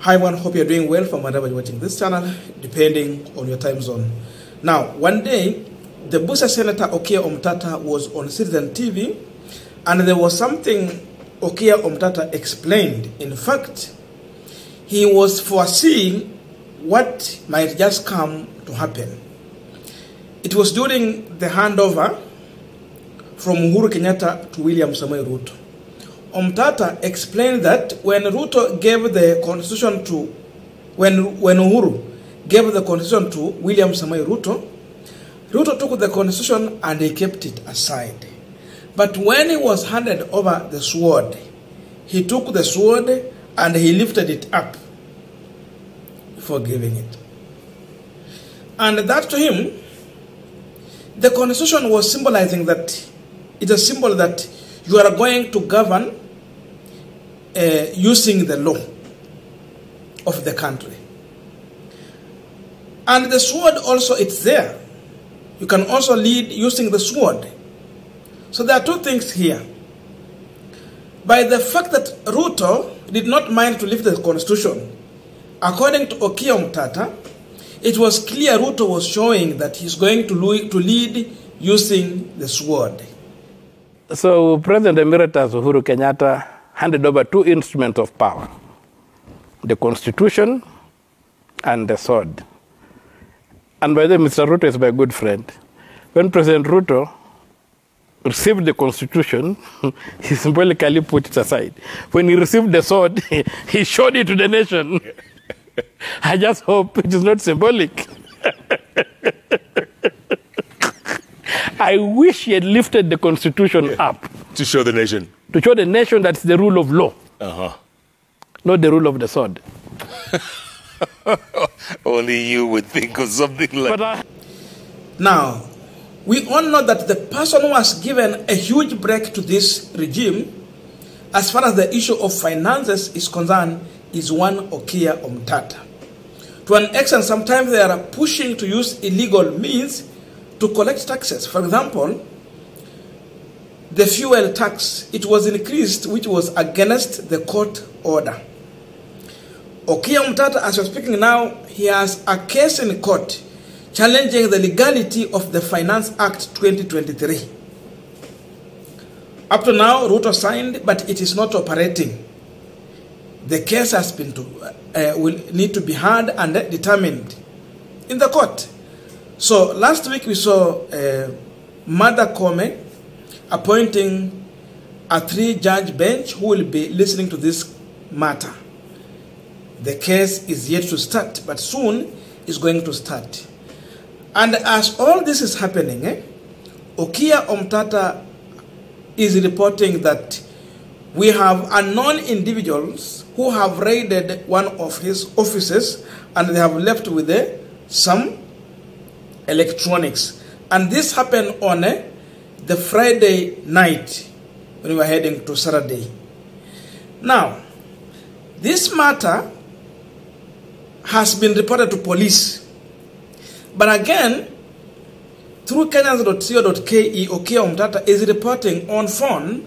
Hi everyone, hope you're doing well from wherever you're watching this channel, depending on your time zone. Now, one day, the Busia Senator Okiya Omtatah was on Citizen TV, and there was something Okiya Omtatah explained. In fact, he was foreseeing what might just come to happen. It was during the handover from Uhuru Kenyatta to William Samoei Ruto. Omtatah explained that when Ruto gave the constitution to, when Uhuru gave the constitution to William Samoei Ruto, Ruto took the constitution and he kept it aside. But when he was handed over the sword, he took the sword and he lifted it up before giving it. And that to him, the constitution was symbolizing that, it's a symbol that you are going to govern using the law of the country. And the sword also, it's there. You can also lead using the sword. So there are two things here. By the fact that Ruto did not mind to lift the constitution, according to Okiya Omtatah, it was clear Ruto was showing that he's going to lead using the sword. So President Emeritus Uhuru Kenyatta handed over two instruments of power, the Constitution and the sword. And by the way, Mr. Ruto is my good friend. When President Ruto received the Constitution, he symbolically put it aside. When he received the sword, he showed it to the nation. I just hope it is not symbolic. I wish he had lifted the Constitution up. To show the nation. To show the nation that's the rule of law. Not the rule of the sword. Only you would think of something like that. Now, we all know that the person who has given a huge break to this regime, as far as the issue of finances is concerned, is one Okiya Omtatah. To an extent, sometimes they are pushing to use illegal means to collect taxes. For example, the fuel tax, it was increased, which was against the court order. Okiya Omtatah, as we're speaking now, he has a case in court challenging the legality of the Finance Act 2023. Up to now, Ruto signed, but it is not operating. The case has been will need to be heard and determined in the court. So last week we saw Mother Kome appointing a 3-judge bench who will be listening to this matter. The case is yet to start, but soon is going to start. And as all this is happening, Okiya Omtatah is reporting that we have unknown individuals who have raided one of his offices and they have left with some electronics. And this happened on the Friday night when we were heading to Saturday. Now, this matter has been reported to police. But again, through Kenyans.co.ke, Okiya Omtatah is reporting on phone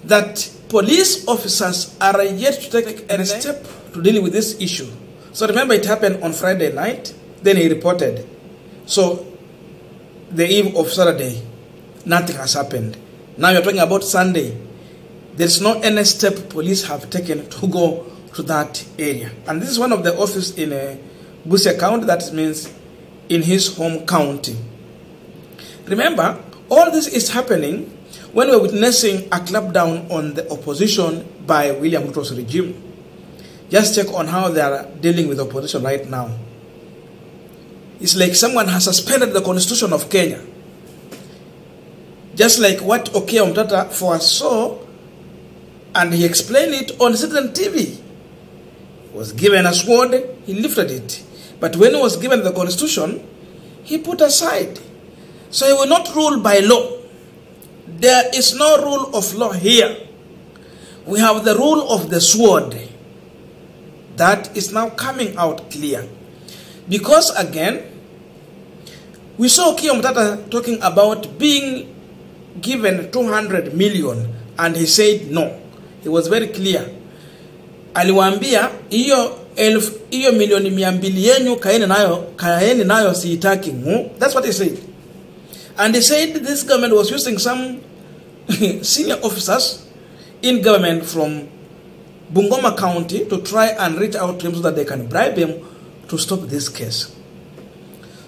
that police officers are yet to take a step to deal with this issue. So remember, it happened on Friday night, then he reported. So the eve of Saturday, nothing has happened. Now you're talking about Sunday. There's no any step police have taken to go to that area. And this is one of the offices in Busia County, that means in his home county. Remember, all this is happening when we're witnessing a clampdown on the opposition by William Ruto's regime. Just check on how they are dealing with opposition right now. It's like someone has suspended the Constitution of Kenya. Just like what Okiya Omtatah foresaw, and he explained it on Citizen TV. He was given a sword, he lifted it. But when he was given the Constitution, he put aside. So he will not rule by law. There is no rule of law here. We have the rule of the sword. That is now coming out clear. Because again, we saw Okiya Omtatah talking about being given 200 million and he said no. He was very clear. Aliwaambia hiyo hiyo milioni 200 yenu kaeni nayo siitaki. That's what he said. And he said this government was using some senior officers in government from Bungoma County to try and reach out to him so that they can bribe him to stop this case.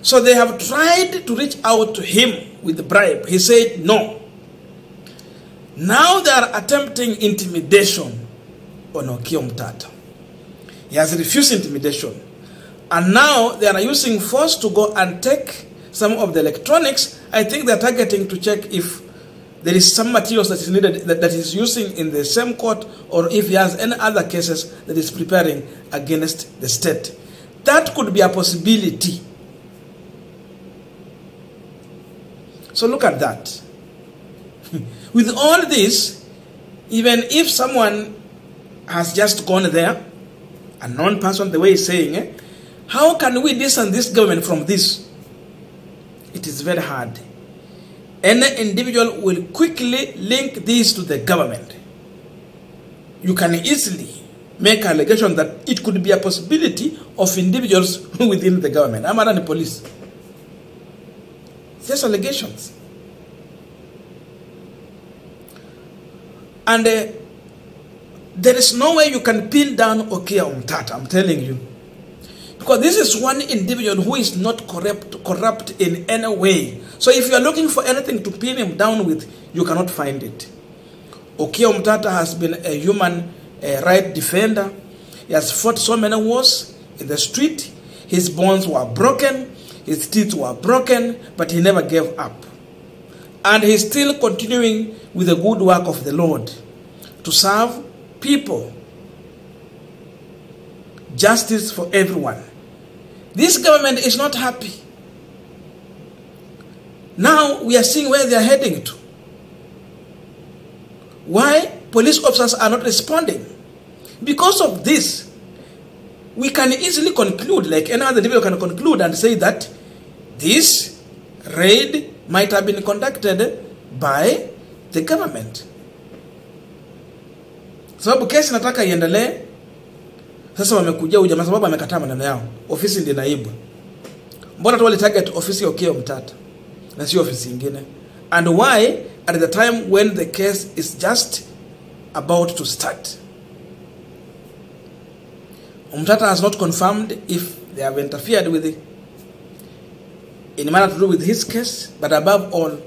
So they have tried to reach out to him with the bribe. He said no. Now they are attempting intimidation on Okiya Omtatah. He has refused intimidation. And now they are using force to go and take some of the electronics. I think they are targeting to check if there is some materials that is needed that is using in the same court, or if he has any other cases that is preparing against the state. That could be a possibility. So look at that. With all this, even if someone has just gone there, a known person, the way he's saying, how can we distance this government from this? It is very hard. Any individual will quickly link this to the government. You can easily make an allegation that it could be a possibility of individuals within the government. I'm not the police. Just allegations. And there is no way you can pin down Okiya Omtatah, I'm telling you. Because this is one individual who is not corrupt in any way. So if you are looking for anything to pin him down with, you cannot find it. Okiya Omtatah has been a human rights defender. He has fought so many wars in the street. His bones were broken. His teeth were broken. But he never gave up. And he's still continuing with the good work of the Lord to serve people. Justice for everyone. This government is not happy. Now we are seeing where they are heading to. Why police officers are not responding? Because of this, we can easily conclude, like any other individual can conclude and say that this raid might have been conducted by the government. Sababu kesi nataka iendelee. Sasa wamekuja ujamaa sababu amekataa maneno yao. Ofisi ndiyo naibu. Mbona tu wali target ofisi ya Okiya Omtatah na si ofisi nyingine? And why at the time when the case is just about to start? Omtatah has not confirmed if they have interfered with it in a manner to do with his case, but above all,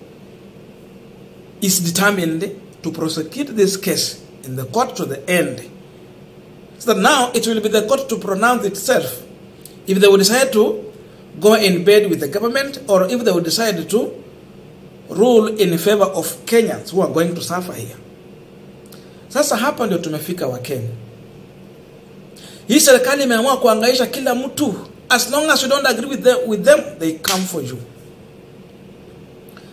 is determined to prosecute this case in the court to the end. So that now it will be the court to pronounce itself if they will decide to go in bed with the government, or if they will decide to rule in favor of Kenyans who are going to suffer here. Sasa hapa ndio tumefika wa Kenya. Hii serikali imeamua kuangaisha kila mtu. As long as you don't agree with them, they come for you.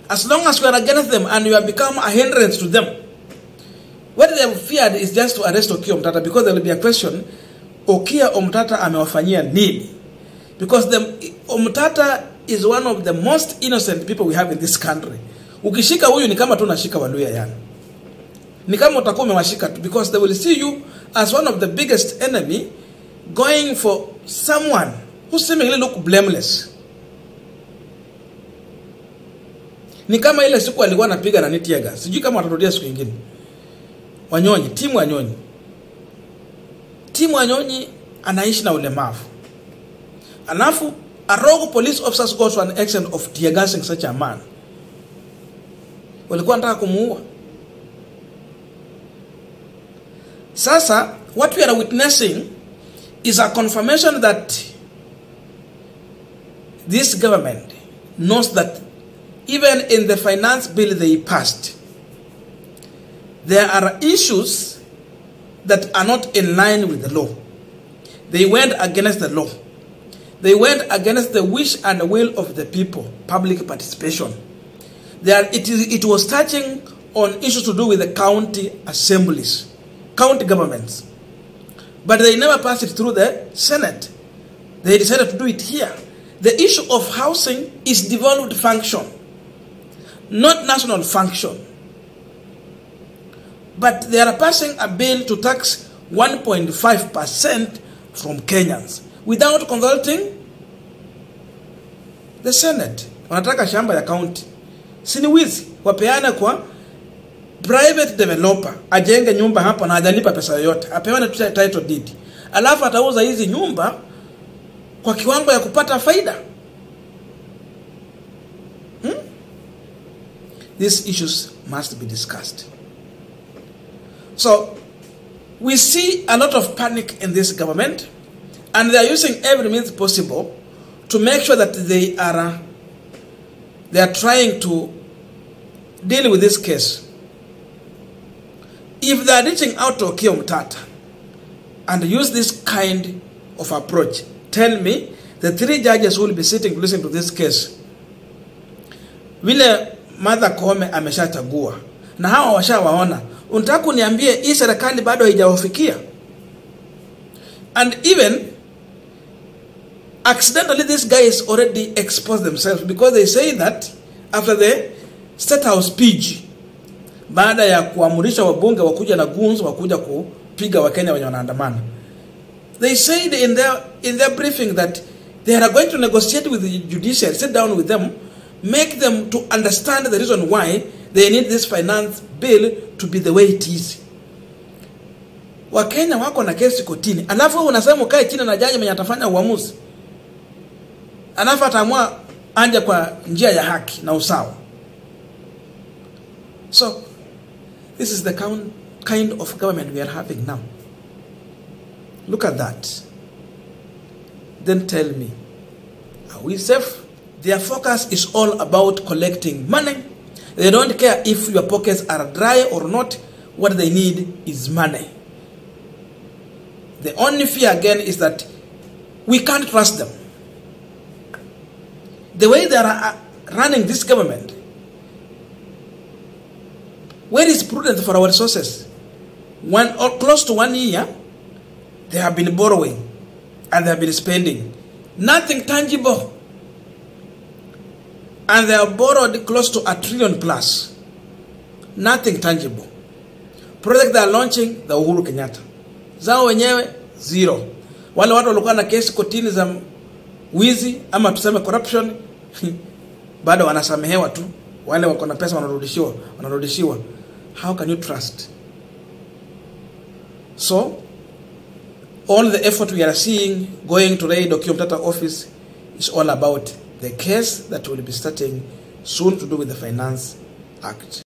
As long as you are against them and you have become a hindrance to them, what they have feared is just to arrest Okiya Omtatah, because there will be a question, Okiya Omtatah amewafanyia nini? Because Omtatah is one of the most innocent people we have in this country. Ukishika huyu ni kama tu unashika Waluya yani. Ni kama utakuwa umewashika tu, because they will see you as one of the biggest enemy, going for someone who seemingly look blameless. Ni kama ile siku alikuwa anapiga na nitiaga. Sijui kama watarudia siku nyingine. Wanyonyi, timu Wanyonyi. Timu Wanyonyi anaishi na ulemavu. Alafu a rogue police officers goes to an extent of tear gassing such a man. Walikuwa wanataka kumuua. Sasa what we are witnessing is a confirmation that this government knows that even in the finance bill they passed, there are issues that are not in line with the law. They went against the law. They went against the wish and will of the people, public participation. It was touching on issues to do with the county assemblies, county governments. But they never passed it through the Senate. They decided to do it here. The issue of housing is devolved function, not national function. But they are passing a bill to tax 1.5% from Kenyans without consulting the Senate. Wanataka shamba ya county. Sini wizi, wapeana kwa private developer, ajenge nyumba hapa na hajalipa pesa yoyote. Apewane title deed. Alafu atauza hizi nyumba kwa kiwango ya kupata faida. These issues must be discussed. So, we see a lot of panic in this government, and they are using every means possible to make sure that they are trying to deal with this case. If they are reaching out to Okiya Omtatah and use this kind of approach, tell me the 3 judges who will be sitting to listen to this case, vile Martha Koome ameshachagua na hawa washawaona, unataka kuniambie hii serikali bado haijawafikia? And even accidentally these guys already exposed themselves, because they say that after the Statehouse speech, baada ya kuamurisha wabunge wakuja na guns wakuja kupiga Wakenya wenye wanaandamana, they said in their briefing that they are going to negotiate with the judiciary, sit down with them, make them to understand the reason why they need this finance bill to be the way it is. Wakenya wako na kesi kotini, alafu unasema ukae chini na jaji mwenye atafanya uamuzi, alafu ataamua anje kwa njia ya haki na usawa. So this is the kind of government we are having now. Look at that. Then tell me, are we safe? Their focus is all about collecting money. They don't care if your pockets are dry or not. What they need is money. The only fear again is that we can't trust them. The way they are running this government, where is prudence for our resources? Close to 1 year, they have been borrowing and they have been spending. Nothing tangible. And they have borrowed close to $1 trillion plus. Nothing tangible. Project they are launching, the Uhuru Kenyatta. Zao wenyewe, zero. Wale watu walikuwa na kesi kotini za wizi, ama tuseme corruption, bado wanasamehewa tu. Wale wako na pesa wanarudishiwa. How can you trust? So, all the effort we are seeing going to raid Okiya Omtatah office is all about the case that will be starting soon to do with the Finance Act.